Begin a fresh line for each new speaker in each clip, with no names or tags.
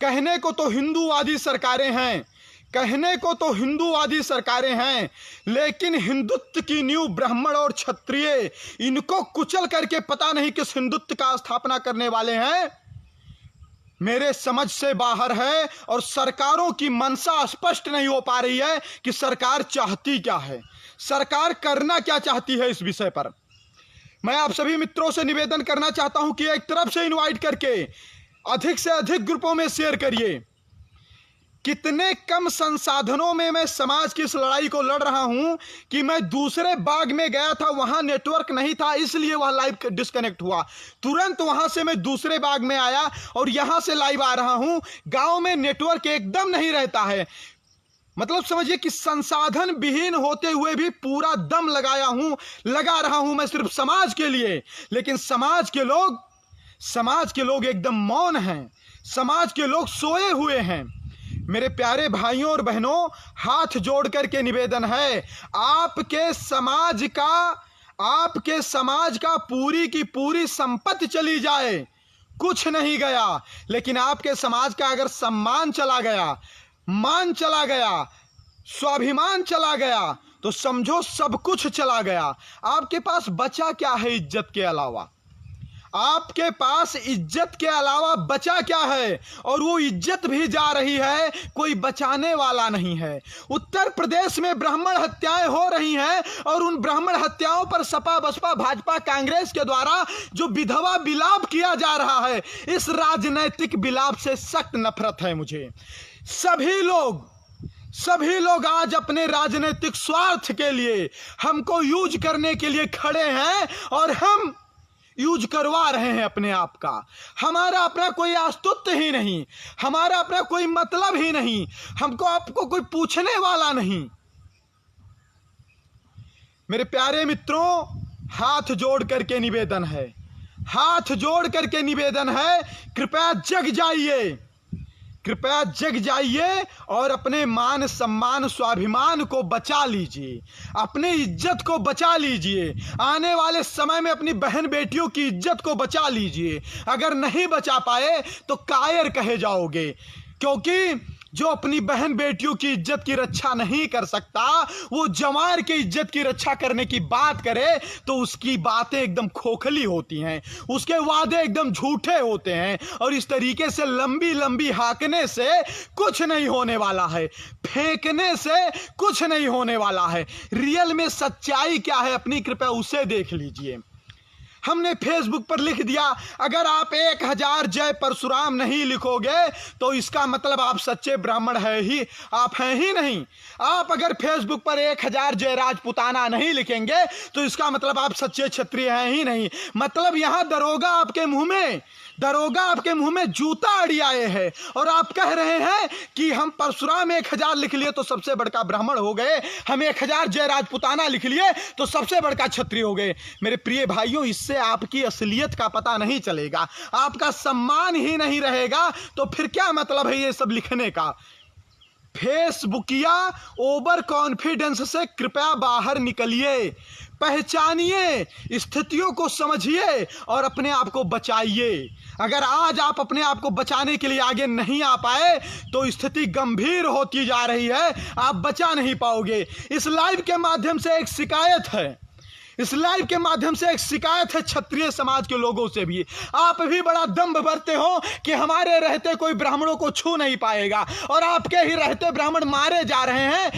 कहने को तो हिंदूवादी सरकारें हैं, कहने को तो हिंदूवादी सरकारें हैं, लेकिन हिंदुत्व की नींव ब्राह्मण और क्षत्रिय इनको कुचल करके पता नहीं किस हिंदुत्व का स्थापना करने वाले हैं, मेरे समझ से बाहर है। और सरकारों की मंशा स्पष्ट नहीं हो पा रही है कि सरकार चाहती क्या है, सरकार करना क्या चाहती है। इस विषय पर मैं आप सभी मित्रों से निवेदन करना चाहता हूं कि एक तरफ से इनवाइट करके अधिक से अधिक ग्रुपों में शेयर करिए। कितने कम संसाधनों में मैं समाज की इस लड़ाई को लड़ रहा हूं कि मैं दूसरे बाग में गया था, वहां नेटवर्क नहीं था, इसलिए वह लाइव डिस्कनेक्ट हुआ। तुरंत वहां से मैं दूसरे बाग में आया और यहां से लाइव आ रहा हूं। गांव में नेटवर्क एकदम नहीं रहता है, मतलब समझिए कि संसाधन विहीन होते हुए भी पूरा दम लगा रहा हूं मैं सिर्फ समाज के लिए। लेकिन समाज के लोग एकदम मौन हैं, समाज के लोग सोए हुए हैं। मेरे प्यारे भाइयों और बहनों, हाथ जोड़ करके निवेदन है, आपके समाज का पूरी की पूरी संपत्ति चली जाए, कुछ नहीं गया, लेकिन आपके समाज का अगर सम्मान चला गया, मान चला गया, स्वाभिमान चला गया, तो समझो सब कुछ चला गया। आपके पास बचा क्या है इज्जत के अलावा? आपके पास इज्जत के अलावा बचा क्या है? और वो इज्जत भी जा रही है, कोई बचाने वाला नहीं है। उत्तर प्रदेश में ब्राह्मण हत्याएं हो रही हैं और उन ब्राह्मण हत्याओं पर सपा बसपा भाजपा कांग्रेस के द्वारा जो विधवा विलाप किया जा रहा है, इस राजनैतिक विलाप से सख्त नफरत है मुझे। सभी लोग आज अपने राजनीतिक स्वार्थ के लिए हमको यूज करने के लिए खड़े हैं और हम यूज करवा रहे हैं अपने आप का। हमारा अपना कोई अस्तित्व ही नहीं, हमारा अपना कोई मतलब ही नहीं, हमको आपको कोई पूछने वाला नहीं। मेरे प्यारे मित्रों, हाथ जोड़ करके निवेदन है, कृपया जग जाइए और अपने मान सम्मान स्वाभिमान को बचा लीजिए, अपनी इज्जत को बचा लीजिए। आने वाले समय में अपनी बहन बेटियों की इज्जत को बचा लीजिए। अगर नहीं बचा पाए तो कायर कहे जाओगे, क्योंकि जो अपनी बहन बेटियों की इज्जत की रक्षा नहीं कर सकता, वो जवार की इज्जत की रक्षा करने की बात करे तो उसकी बातें एकदम खोखली होती हैं, उसके वादे एकदम झूठे होते हैं। और इस तरीके से लंबी लंबी हाँकने से कुछ नहीं होने वाला है, फेंकने से कुछ नहीं होने वाला है। रियल में सच्चाई क्या है, अपनी कृपया उसे देख लीजिए। हमने फेसबुक पर लिख दिया, अगर आप 1000 जय परशुराम नहीं लिखोगे तो इसका मतलब आप सच्चे ब्राह्मण आप हैं ही नहीं। आप अगर फेसबुक पर 1000 जय राजपुताना नहीं लिखेंगे तो इसका मतलब आप सच्चे क्षत्रिय हैं ही नहीं। मतलब यहां दरोगा आपके मुंह में जूता अड़ियाए है और आप कह रहे हैं कि हम परशुराम 1000 लिख लिए तो सबसे बड़का ब्राह्मण हो गए, हम 1000 जय राजपुताना लिख लिए तो सबसे बड़का क्षत्रिय हो गए। मेरे प्रिय भाइयों, इससे आपकी असलियत का पता नहीं चलेगा, आपका सम्मान ही नहीं रहेगा, तो फिर क्या मतलब है ये सब लिखने का। फेसबुकिया ओवर कॉन्फिडेंस से कृपया बाहर निकलिए, पहचानिए, स्थितियों को समझिए और अपने आप को बचाइए। अगर आज आप अपने आप को बचाने के लिए आगे नहीं आ पाए तो स्थिति गंभीर होती जा रही है, आप बचा नहीं पाओगे। इस लाइव के माध्यम से एक शिकायत है क्षत्रिय समाज के लोगों से भी। आप भी बड़ा दम्भ भरते हो कि हमारे रहते कोई ब्राह्मणों को छू नहीं पाएगा और आपके ही रहते ब्राह्मण मारे जा रहे हैं।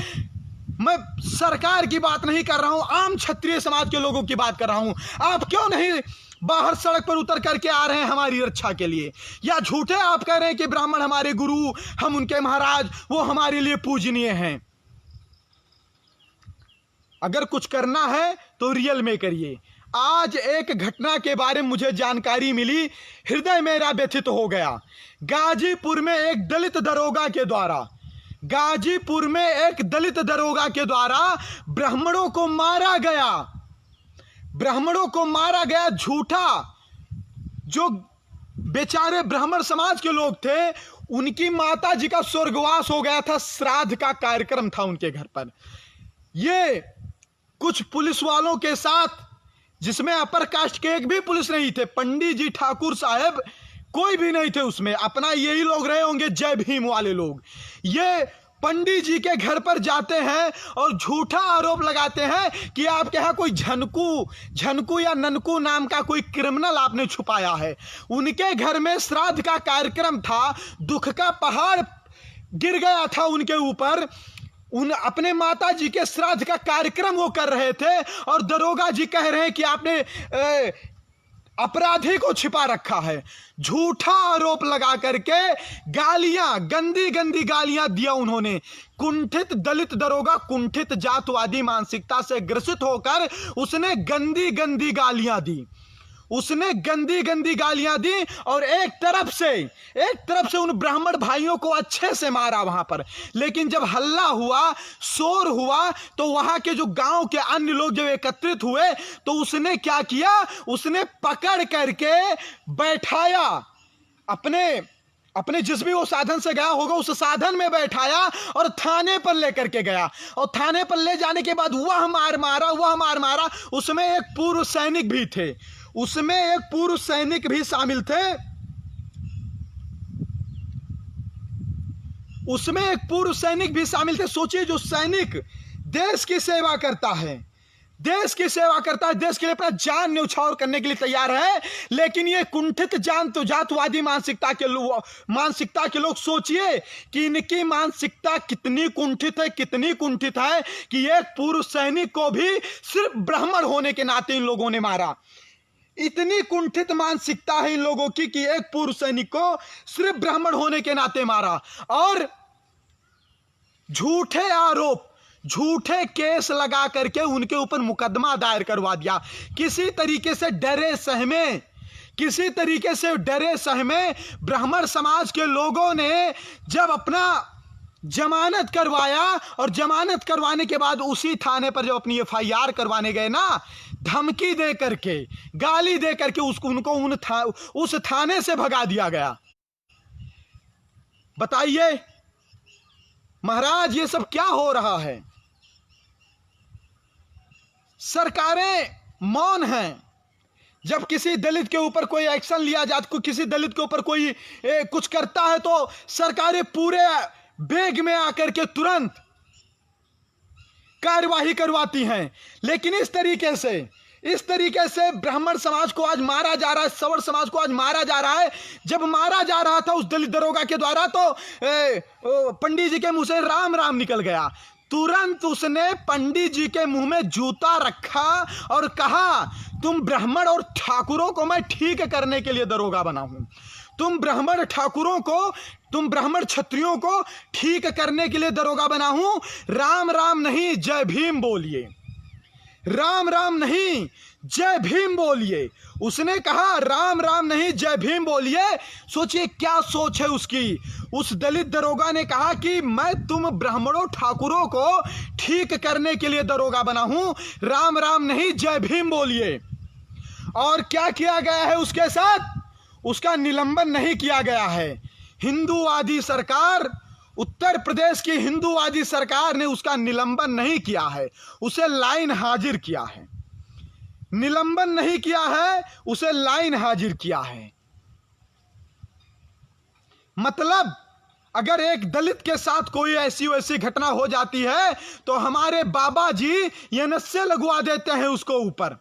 मैं सरकार की बात नहीं कर रहा हूं, आम क्षत्रिय समाज के लोगों की बात कर रहा हूं। आप क्यों नहीं बाहर सड़क पर उतर करके आ रहे हैं हमारी रक्षा के लिए? या झूठे आप कह रहे हैं कि ब्राह्मण हमारे गुरु, हम उनके महाराज, वो हमारे लिए पूजनीय हैं। अगर कुछ करना है तो रियल में करिए। आज एक घटना के बारे में मुझे जानकारी मिली, हृदय मेरा व्यथित हो गया। गाजीपुर में एक दलित दरोगा के द्वारा ब्राह्मणों को मारा गया झूठा। जो बेचारे ब्राह्मण समाज के लोग थे, उनकी माता जी का स्वर्गवास हो गया था, श्राद्ध का कार्यक्रम था उनके घर पर। ये कुछ पुलिस वालों के साथ, जिसमें अपर कास्ट के एक भी पुलिस नहीं थे, पंडित जी ठाकुर साहब कोई भी नहीं थे उसमें, अपना यही लोग रहे होंगे जय भीम वाले लोग। ये पंडित जी के घर पर जाते हैं और झूठा आरोप लगाते हैं कि आपके यहाँ कोई झनकू या ननकू नाम का कोई क्रिमिनल आपने छुपाया है। उनके घर में श्राद्ध का कार्यक्रम था, दुख का पहाड़ गिर गया था उनके ऊपर। अपने माता जी के श्राद्ध का कार्यक्रम वो कर रहे थे और दरोगा जी कह रहे हैं कि आपने अपराधी को छिपा रखा है। झूठा आरोप लगा करके गालियां, गंदी गंदी गालियां दिया उन्होंने। कुंठित दलित दरोगा कुंठित जातवादी मानसिकता से ग्रसित होकर उसने गंदी गंदी गालियां दी, उसने गंदी गंदी गालियां दी और एक तरफ से उन ब्राह्मण भाइयों को अच्छे से मारा वहां पर। लेकिन जब हल्ला हुआ, शोर हुआ, तो वहां के जो गांव के अन्य लोग जब एकत्रित हुए तो उसने क्या किया, उसने पकड़ करके बैठाया, अपने जिस भी वो साधन से गया होगा उस साधन में बैठाया और थाने पर लेकर के गया। और थाने पर ले जाने के बाद वह मार मारा। उसमें एक पूर्व सैनिक भी थे, उसमें एक पूर्व सैनिक भी शामिल थे, उसमें एक पूर्व सैनिक भी शामिल थे। सोचिए, जो सैनिक देश की सेवा करता है, देश की सेवा करता है, देश के लिए अपना जान न्यौछावर करने के लिए तैयार है, लेकिन ये कुंठित जातवादी मानसिकता के लोग, सोचिए कि इनकी मानसिकता कितनी कुंठित है कि एक पूर्व सैनिक को भी सिर्फ ब्राह्मण होने के नाते इन लोगों ने मारा। इतनी कुंठित मानसिकता है इन लोगों की कि एक पूर्व सैनिक को सिर्फ ब्राह्मण होने के नाते मारा और झूठे आरोप, झूठे केस लगा करके उनके ऊपर मुकदमा दायर करवा दिया। किसी तरीके से डरे सहमे ब्राह्मण समाज के लोगों ने जब अपना जमानत करवाया और जमानत करवाने के बाद उसी थाने पर जब अपनी FIR करवाने गए ना, धमकी दे करके, गाली दे करके उनको उस थाने से भगा दिया गया। बताइए महाराज, ये सब क्या हो रहा है? सरकारें मौन हैं। जब किसी दलित के ऊपर कोई एक्शन लिया जाता, किसी दलित के ऊपर कोई कुछ करता है तो सरकारें पूरे बेग में आकर के तुरंत कार्यवाही करवाती हैं। लेकिन इस तरीके से ब्राह्मण समाज को आज मारा जा रहा है, सवर्ण समाज को आज मारा जा रहा है। जब मारा जा रहा था उस दलित दरोगा के द्वारा तो पंडित जी के मुंह से राम राम निकल गया। तुरंत उसने पंडित जी के मुंह में जूता रखा और कहा, तुम ब्राह्मण और ठाकुरों को मैं ठीक करने के लिए दरोगा बना हूं। तुम ब्राह्मण क्षत्रियों को ठीक करने के लिए दरोगा बना हूं। राम राम नहीं, जय भीम बोलिए। राम राम नहीं, जय भीम बोलिए। उसने कहा राम राम नहीं, जय भीम बोलिए। सोचिए क्या सोच है उसकी। उस दलित दरोगा ने कहा कि मैं तुम ब्राह्मणों ठाकुरों को ठीक करने के लिए दरोगा बना हूं, राम राम नहीं, जय भीम बोलिए। और क्या किया गया है उसके साथ? उसका निलंबन नहीं किया गया है। हिंदूवादी सरकार, उत्तर प्रदेश की हिंदूवादी सरकार ने उसका निलंबन नहीं किया है, उसे लाइन हाजिर किया है। निलंबन नहीं किया है, उसे लाइन हाजिर किया है। मतलब अगर एक दलित के साथ कोई ऐसी वैसी घटना हो जाती है तो हमारे बाबा जी ये नस्से लगवा देते हैं उसको ऊपर,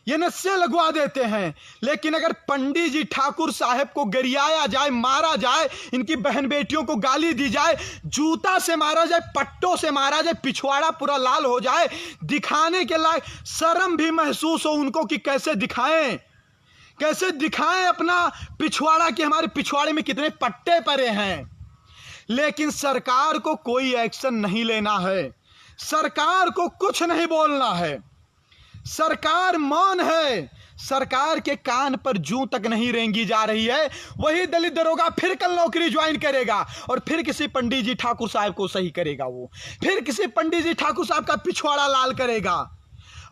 ये नस्से लगवा देते हैं। लेकिन अगर पंडित जी ठाकुर साहब को गरियाया जाए, मारा जाए, इनकी बहन बेटियों को गाली दी जाए, जूता से मारा जाए, पट्टों से मारा जाए, पिछवाड़ा पूरा लाल हो जाए, दिखाने के लायक शर्म भी महसूस हो उनको कि कैसे दिखाएं अपना पिछवाड़ा कि हमारे पिछवाड़े में कितने पट्टे पड़े हैं। लेकिन सरकार को कोई एक्शन नहीं लेना है, सरकार को कुछ नहीं बोलना है, सरकार मौन है, सरकार के कान पर जूं तक नहीं रेंगी जा रही है। वही दलित दरोगा फिर कल नौकरी ज्वाइन करेगा और फिर किसी पंडित जी ठाकुर साहब को सही करेगा, वो फिर किसी पंडित जी ठाकुर साहब का पिछवाड़ा लाल करेगा।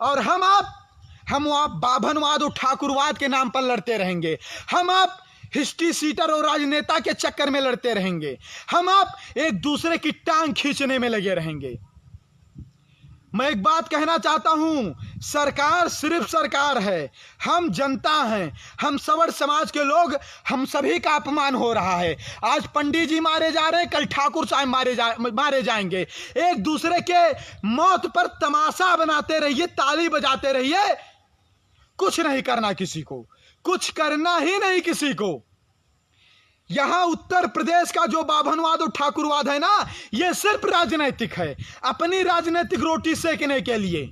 और हम आप बाभनवाद और ठाकुरवाद के नाम पर लड़ते रहेंगे। हम आप हिस्ट्री सीटर और राजनेता के चक्कर में लड़ते रहेंगे। हम आप एक दूसरे की टांग खींचने में लगे रहेंगे। मैं एक बात कहना चाहता हूं, सरकार सिर्फ सरकार है, हम जनता हैं, हम सवर्ण समाज के लोग, हम सभी का अपमान हो रहा है। आज पंडित जी मारे जा रहे हैं, कल ठाकुर साहब मारे जाएंगे। एक दूसरे के मौत पर तमाशा बनाते रहिए, ताली बजाते रहिए, कुछ नहीं करना किसी को, कुछ करना ही नहीं किसी को। यहां उत्तर प्रदेश का जो बाभनवाद और ठाकुरवाद है ना, यह सिर्फ राजनीतिक है, अपनी राजनीतिक रोटी सेकने के लिए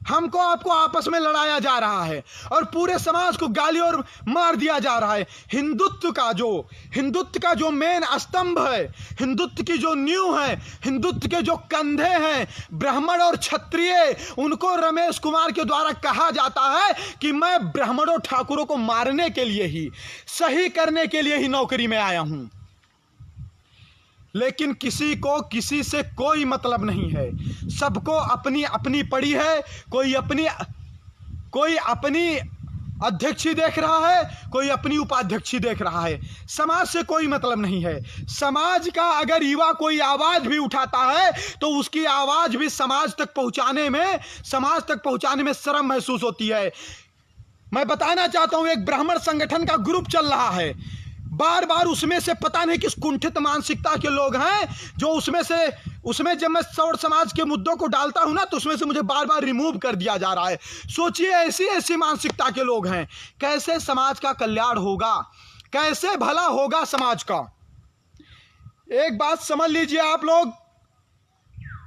हमको आपको आपस में लड़ाया जा रहा है और पूरे समाज को गाली और मार दिया जा रहा है। हिंदुत्व का जो मेन स्तंभ है, हिंदुत्व की जो नींव है, हिंदुत्व के जो कंधे हैं, ब्राह्मण और क्षत्रिय, उनको रमेश कुमार के द्वारा कहा जाता है कि मैं ब्राह्मणों ठाकुरों को मारने के लिए ही, सही करने के लिए ही नौकरी में आया हूं। लेकिन किसी को किसी से कोई मतलब नहीं है, सबको अपनी अपनी पड़ी है। कोई अपनी अध्यक्षी देख रहा है, कोई अपनी उपाध्यक्षी देख रहा है। समाज से कोई मतलब नहीं है। समाज का अगर युवा कोई आवाज भी उठाता है तो उसकी आवाज भी समाज तक पहुंचाने में शर्म महसूस होती है। मैं बताना चाहता हूं, एक ब्राह्मण संगठन का ग्रुप चल रहा है, बार बार उसमें से पता नहीं किस कुंठित मानसिकता के लोग हैं जो उसमें जब मैं सौर समाज के मुद्दों को डालता हूं ना, तो उसमें से मुझे बार बार रिमूव कर दिया जा रहा है। सोचिए, ऐसी मानसिकता के लोग हैं, कैसे समाज का कल्याण होगा, कैसे भला होगा समाज का। एक बात समझ लीजिए आप लोग,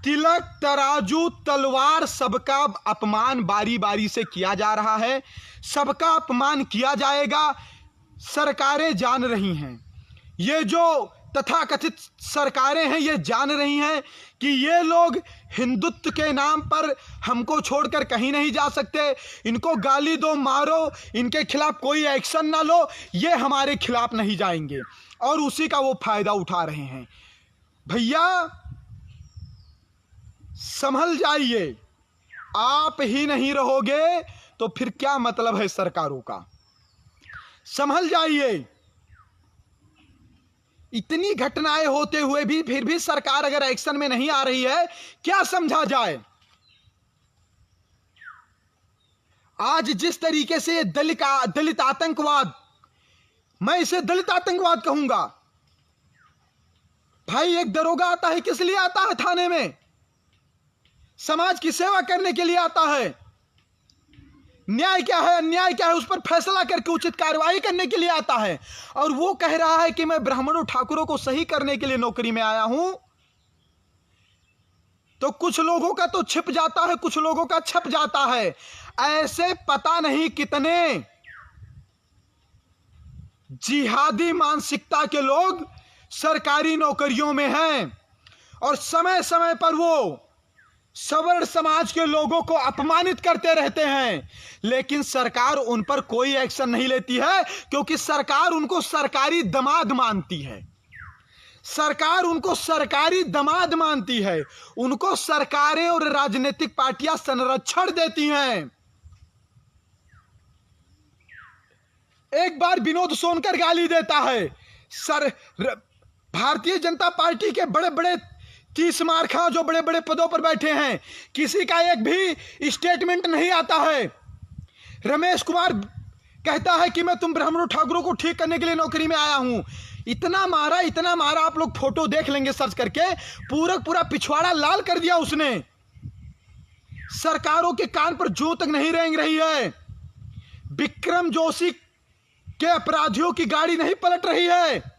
तिलक तराजू तलवार, सबका अपमान बारी बारी से किया जा रहा है, सबका अपमान किया जाएगा। सरकारें जान रही हैं, ये जो तथाकथित सरकारें हैं ये जान रही हैं कि ये लोग हिंदुत्व के नाम पर हमको छोड़कर कहीं नहीं जा सकते। इनको गाली दो, मारो, इनके खिलाफ कोई एक्शन ना लो, ये हमारे खिलाफ नहीं जाएंगे, और उसी का वो फायदा उठा रहे हैं। भैया संभल जाइए, आप ही नहीं रहोगे तो फिर क्या मतलब है सरकारों का। संभल जाइए। इतनी घटनाएं होते हुए भी फिर भी सरकार अगर एक्शन में नहीं आ रही है, क्या समझा जाए। आज जिस तरीके से दलित आतंकवाद, मैं इसे दलित आतंकवाद कहूंगा। भाई, एक दरोगा आता है, किस लिए आता है थाने में? समाज की सेवा करने के लिए आता है। न्याय क्या है, अन्याय क्या है, उस पर फैसला करके उचित कार्रवाई करने के लिए आता है। और वो कह रहा है कि मैं ब्राह्मणों ठाकुरों को सही करने के लिए नौकरी में आया हूं। तो कुछ लोगों का तो छिप जाता है, कुछ लोगों का छप जाता है। ऐसे पता नहीं कितने जिहादी मानसिकता के लोग सरकारी नौकरियों में हैं और समय समय पर वो सवर्ण समाज के लोगों को अपमानित करते रहते हैं, लेकिन सरकार उन पर कोई एक्शन नहीं लेती है, क्योंकि सरकार उनको सरकारी दामाद मानती है। सरकार उनको सरकारी दामाद मानती है, उनको सरकारें और राजनीतिक पार्टियां संरक्षण देती हैं। एक बार विनोद सोनकर गाली देता है, भारतीय जनता पार्टी के बड़े बड़े 30 मार्खा जो बड़े बड़े पदों पर बैठे हैं, किसी का एक भी स्टेटमेंट नहीं आता है। रमेश कुमार कहता है कि मैं तुम ब्राह्मणों ठाकुरों को ठीक करने के लिए नौकरी में आया हूं। इतना मारा, आप लोग फोटो देख लेंगे सर्च करके, पूरा पिछवाड़ा लाल कर दिया उसने। सरकारों के कान पर जूं तक नहीं रेंग रही है। विक्रम जोशी के अपराधियों की गाड़ी नहीं पलट रही है।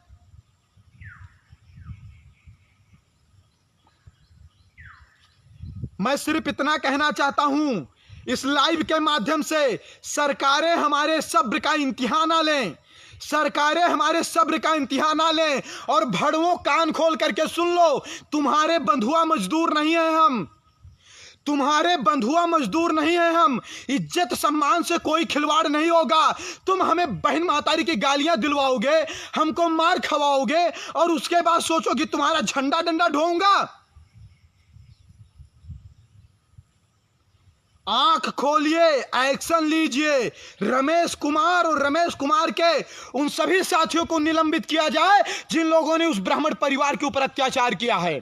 मैं सिर्फ इतना कहना चाहता हूं, इस लाइव के माध्यम से सरकारें हमारे सब्र का इम्तिहान ना लें, सरकारें हमारे सब्र का इम्तिहान ना लें और भड़वों कान खोल करके सुन लो, तुम्हारे बंधुआ मजदूर नहीं है हम, तुम्हारे बंधुआ मजदूर नहीं है हम। इज्जत सम्मान से कोई खिलवाड़ नहीं होगा। तुम हमें बहन महतारी की गालियां दिलवाओगे, हमको मार खवाओगे और उसके बाद सोचोगे तुम्हारा झंडा डंडा ढोऊंगा। आंख खोलिए, एक्शन लीजिए। रमेश कुमार और रमेश कुमार के उन सभी साथियों को निलंबित किया जाए जिन लोगों ने उस ब्राह्मण परिवार के ऊपर अत्याचार किया है।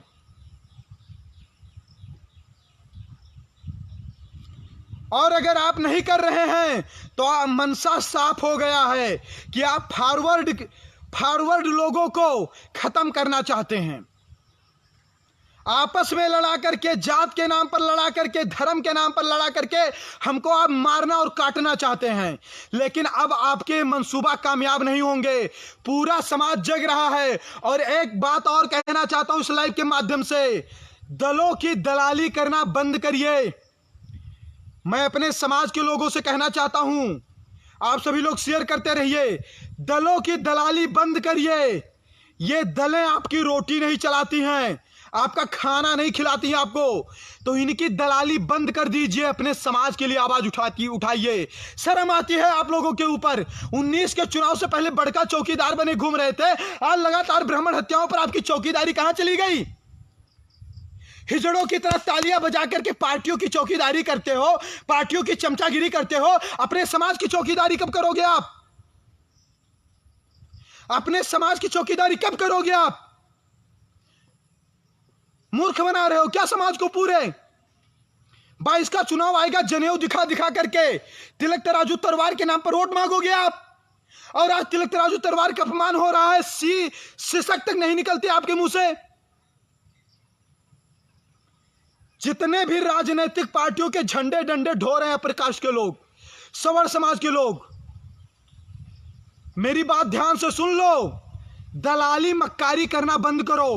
और अगर आप नहीं कर रहे हैं तो मनसा साफ हो गया है कि आप फॉरवर्ड लोगों को खत्म करना चाहते हैं। आपस में लड़ा करके, जात के नाम पर लड़ा करके, धर्म के नाम पर लड़ा करके हमको आप मारना और काटना चाहते हैं। लेकिन अब आपके मंसूबा कामयाब नहीं होंगे। पूरा समाज जग रहा है। और एक बात और कहना चाहता हूं इस लाइव के माध्यम से, दलों की दलाली करना बंद करिए। मैं अपने समाज के लोगों से कहना चाहता हूं, आप सभी लोग शेयर करते रहिए। दलों की दलाली बंद करिए। ये दलें आपकी रोटी नहीं चलाती हैं, आपका खाना नहीं खिलाती हैं आपको, तो इनकी दलाली बंद कर दीजिए। अपने समाज के लिए आवाज उठाइए। शर्म आती है आप लोगों के ऊपर। 19 के चुनाव से पहले बड़का चौकीदार बने घूम रहे थे, आज लगातार ब्राह्मण हत्याओं पर आपकी चौकीदारी कहां चली गई? हिजड़ों की तरह तालियां बजा करके पार्टियों की चौकीदारी करते हो, पार्टियों की चमचागिरी करते हो। अपने समाज की चौकीदारी कब करोगे आप? अपने समाज की चौकीदारी कब करोगे आप? मूर्ख बना रहे हो क्या समाज को पूरे? 22 का चुनाव आएगा, जनेऊ दिखा दिखा करके तिलक तराजू तलवार के नाम पर वोट मांगोगे आप। और आज तिलक तराजू तलवार का अपमान हो रहा है, शीर्षक तक नहीं निकलती आपके मुंह से। जितने भी राजनीतिक पार्टियों के झंडे डंडे ढो रहे हैं प्रकाश के लोग, सवर्ण समाज के लोग, मेरी बात ध्यान से सुन लो। दलाली मक्कारी करना बंद करो।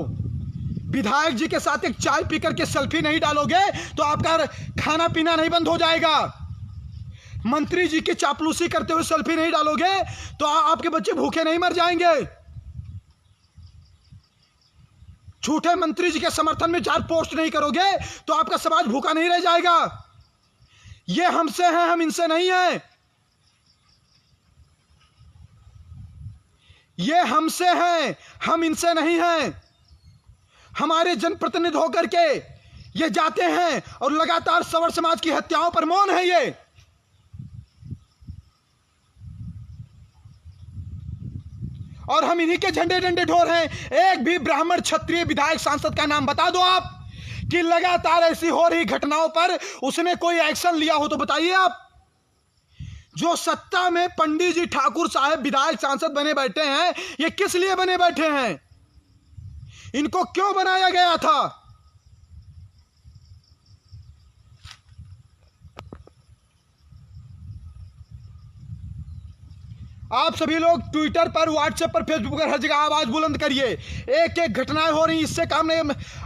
विधायक जी के साथ एक चाय पीकर के सेल्फी नहीं डालोगे तो आपका खाना पीना नहीं बंद हो जाएगा। मंत्री जी की चापलूसी करते हुए सेल्फी नहीं डालोगे तो आपके बच्चे भूखे नहीं मर जाएंगे। झूठे मंत्री जी के समर्थन में 4 पोस्ट नहीं करोगे तो आपका समाज भूखा नहीं रह जाएगा। ये हमसे है, हम इनसे नहीं है। ये हमसे है, हम इनसे नहीं हैं। हमारे जनप्रतिनिधि होकर के ये जाते हैं और लगातार सवर्ण समाज की हत्याओं पर मौन है ये। और हम इन्हीं के झंडे डंडे ढोर हैं। एक भी ब्राह्मण क्षत्रिय विधायक सांसद का नाम बता दो आप कि लगातार ऐसी हो रही घटनाओं पर उसने कोई एक्शन लिया हो तो बताइए आप। जो सत्ता में पंडित जी ठाकुर साहब विधायक सांसद बने बैठे हैं, ये किस लिए बने बैठे हैं? इनको क्यों बनाया गया था? आप सभी लोग ट्विटर पर, व्हाट्सएप पर, फेसबुक पर हर जगह आवाज बुलंद करिए। एक एक घटनाएं हो रही, इससे काम नहीं।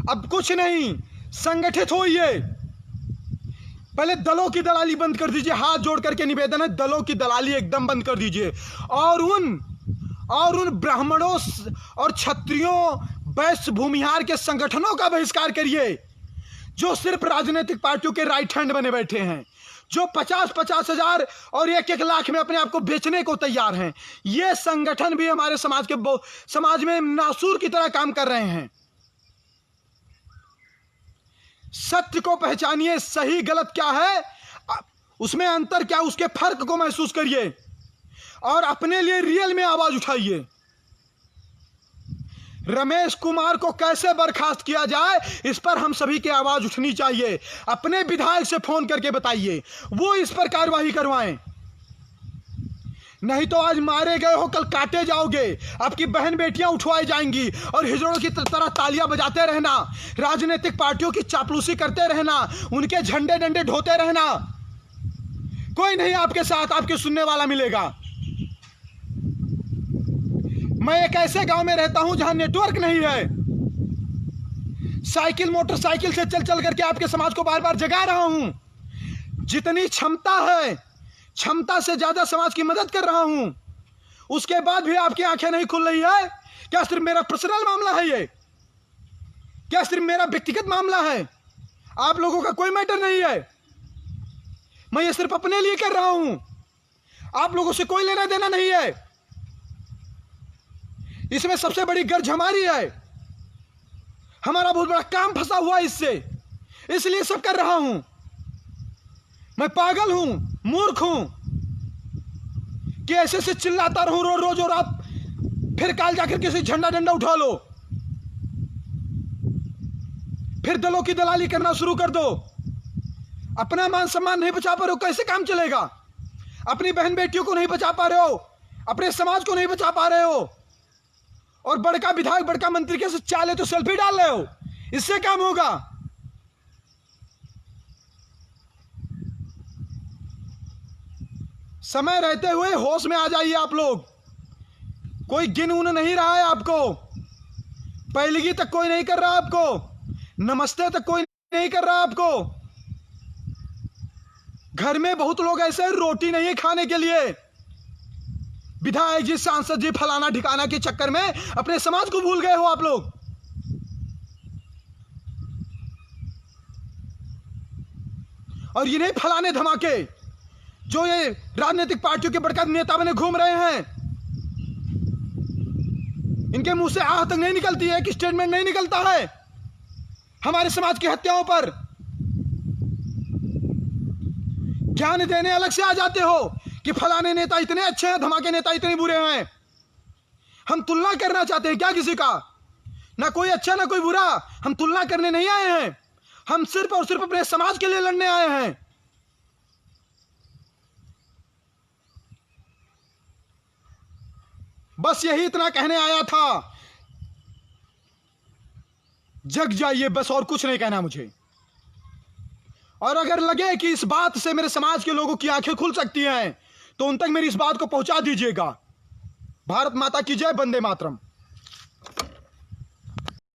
अब कुछ नहीं, संगठित होइए। पहले दलों की दलाली बंद कर दीजिए। हाथ जोड़ करके निवेदन है, दलों की दलाली एकदम बंद कर दीजिए। और उन ब्राह्मणों और क्षत्रियों, वैश्य, भूमिहार के संगठनों का बहिष्कार करिए जो सिर्फ राजनीतिक पार्टियों के राइट हैंड बने बैठे हैं, जो 50-50 हजार और 1-1 लाख में अपने आप को बेचने को तैयार हैं। ये संगठन भी हमारे समाज में नासूर की तरह काम कर रहे हैं। सत्य को पहचानिए, सही गलत क्या है, उसमें अंतर क्या, उसके फर्क को महसूस करिए और अपने लिए रियल में आवाज उठाइए। रमेश कुमार को कैसे बर्खास्त किया जाए, इस पर हम सभी की आवाज उठनी चाहिए। अपने विधायक से फोन करके बताइए, वो इस पर कार्रवाई करवाएं। नहीं तो आज मारे गए हो, कल काटे जाओगे। आपकी बहन बेटियां उठवाई जाएंगी और हिजड़ों की तरह तालियां बजाते रहना, राजनीतिक पार्टियों की चापलूसी करते रहना, उनके झंडे डंडे ढोते रहना। कोई नहीं आपके साथ, आपके सुनने वाला मिलेगा। मैं एक ऐसे गांव में रहता हूं जहां नेटवर्क नहीं है। साइकिल मोटरसाइकिल से चल चल करके आपके समाज को बार बार जगा रहा हूं। जितनी क्षमता है, क्षमता से ज्यादा समाज की मदद कर रहा हूं। उसके बाद भी आपकी आंखें नहीं खुल रही है। क्या सिर्फ मेरा पर्सनल मामला है ये? क्या सिर्फ मेरा व्यक्तिगत मामला है? आप लोगों का कोई मैटर नहीं है। मैं ये सिर्फ अपने लिए कर रहा हूं, आप लोगों से कोई लेना देना नहीं है। इसमें सबसे बड़ी गर्ज हमारी है। हमारा बहुत बड़ा काम फंसा हुआ है इससे, इसलिए सब कर रहा हूं। मैं पागल हूं, मूर्ख हूं कि ऐसे से चिल्लाता रहूं रोज रोज और आप फिर काल जाकर किसी झंडा डंडा उठा लो, फिर दलों की दलाली करना शुरू कर दो। अपना मान सम्मान नहीं बचा पा रहे हो, कैसे काम चलेगा? अपनी बहन बेटियों को नहीं बचा पा रहे हो, अपने समाज को नहीं बचा पा रहे हो, और बड़का विधायक बड़का मंत्री के चाले तो सेल्फी डाल रहे हो, इससे काम होगा? समय रहते हुए होश में आ जाइए आप लोग। कोई गिन उन नहीं रहा है आपको, पहलगी तक कोई नहीं कर रहा आपको, नमस्ते तक कोई नहीं कर रहा आपको। घर में बहुत लोग ऐसे रोटी नहीं है खाने के लिए, विधायक जी, सांसद जी, फलाना ठिकाना के चक्कर में अपने समाज को भूल गए हो आप लोग। और ये नहीं फलाने धमाके जो ये राजनीतिक पार्टियों के बड़का नेता बने घूम रहे हैं, इनके मुंह से आह तक नहीं निकलती है, कि स्टेटमेंट नहीं निकलता है हमारे समाज की हत्याओं पर। ज्ञान देने अलग से आ जाते हो कि फलाने नेता इतने अच्छे हैं, धमाके नेता इतने बुरे हैं। हम तुलना करना चाहते हैं क्या किसी का? ना कोई अच्छा ना कोई बुरा, हम तुलना करने नहीं आए हैं, हम सिर्फ और सिर्फ अपने समाज के लिए लड़ने आए हैं। बस यही इतना कहने आया था। जग जाइए बस, और कुछ नहीं कहना मुझे। और अगर लगे कि इस बात से मेरे समाज के लोगों की आंखें खुल सकती हैं तो उन तक मेरी इस बात को पहुंचा दीजिएगा। भारत माता की जय, वंदे मातरम।